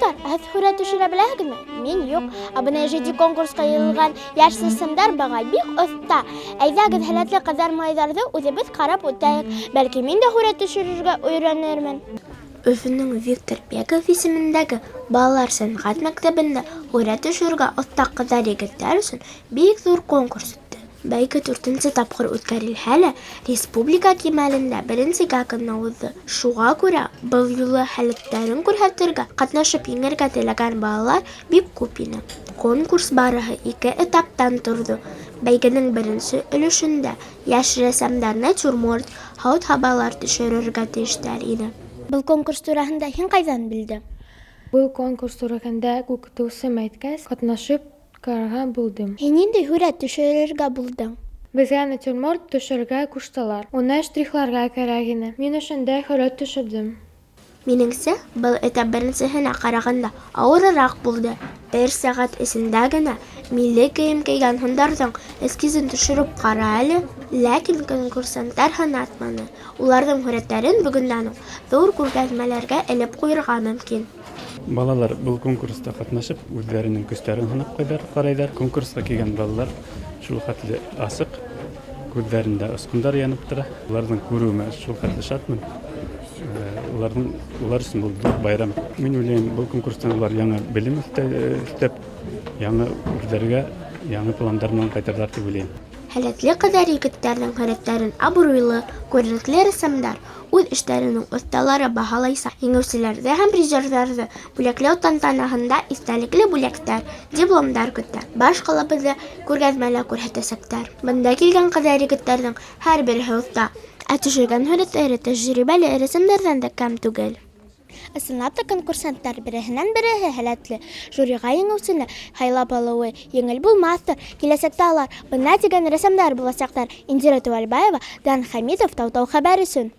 Достар, һеҙ һүрәт төшөрә беләһегеҙме? Мин юҡ. Абына ижади конкурсҡа йыйылған йәш сысымдар быға бик оҫта. Әйҙәгеҙ, һәләтле ҡыҙҙар-малайҙарҙы үҙебеҙ ҡарап үтәйек. Бәлки мин дә һүрәт төшөрөргә өйрәнермен. Өфөнөң Виктор Пеков исемендәге балалар сәнғәт мәктәбендә һүрәт төшөрөргә оҫта ҡыҙҙар-егеттәр өсөн бик ҙур конкурс үтте. Бәйге 4-нсе тапҡыр үткәрелһә лә, республика кимәлендә беренсегә генә уҙҙы. Шуға күрә был юлы һәләттәрен күрһәтергә, ҡатнашып еңергә теләгән балалар бик күп ине. Конкурс барыһы 2 этаптан торҙо. Бәйгенең беренсе өлөшөндә йәш рәссамдар натюрморт, һауыт-һабалар төшөрөргә тейештәр ине. Был конкурс тураһында һин ҡайҙан белдең? Был конкурс тураһында уҡытыусым әйткәс, ҡатнашып ҡарарға булдым. Һин ниндәй һүрәт төшөрөргә булдың? Беҙгә натюрморт төшөргә ҡуштылар. Уны штрихларға кәрәк ине. Мин ошондай һүрәт төшөрҙөм. Минеңсә, был этап беренсеһенә ҡарағанда ауырыраҡ булды. 1 сәғәт эсендә генә милли кейем кейгән һундарҙың эскизын төшөрөп ҡара әле. Ләкин конкурсанттар һынатманы. Уларҙың һүрәттәрен бөгөндән үк ҙур күргәҙмәләргә элеп ҡуйырға мөмкин. Балалар был конкурста ҡатнашып, үҙҙәренең көстәрен һынап ҡарайҙар. Конкурска килгән балалар шул хәтле асыҡ, күҙҙәрендә осҡондар янып тора. Уларҙың күреүемә шул хәтле шатмын. Улар өсөн был ҙур байрам. Мин уйлайым, был конкурстан улар яңы белем өҫтәп, яңы үҙҙәргә яңы пландар менән ҡайтырҙар тип уйлайым. Һәләтле ҡыҙҙар-егеттәрҙең һүрәттәрен абруйлы, күренекле рәссамдар үҙ эштәренең оҫталары баһалайса, еңеүселәрҙе һәм призерҙарҙы бүләкләү тантанаһында иҫтәлекле бүләктәр, дипломдар көтә. Баш ҡалабыҙҙы күргәҙмәлә күрһәтәсәктәр. Бында килгән ҡыҙҙар-егеттәрҙең һәр береһе оҫта, ә төшөргән һүрәттәре тәжрибәле рәссамдарҙан да кәм түгел. Ысынлап та конкурсанттар береһенән-береһе һәләтле. Жюриға еңеүсене һайлап алыуы еңел булмаҫтыр. Киләсәктә алар бына тигән рәссамдар буласаҡтар. Индира Тыуальбаева, Дан Хәмитов, Тау-Тау хәбәр өсөн.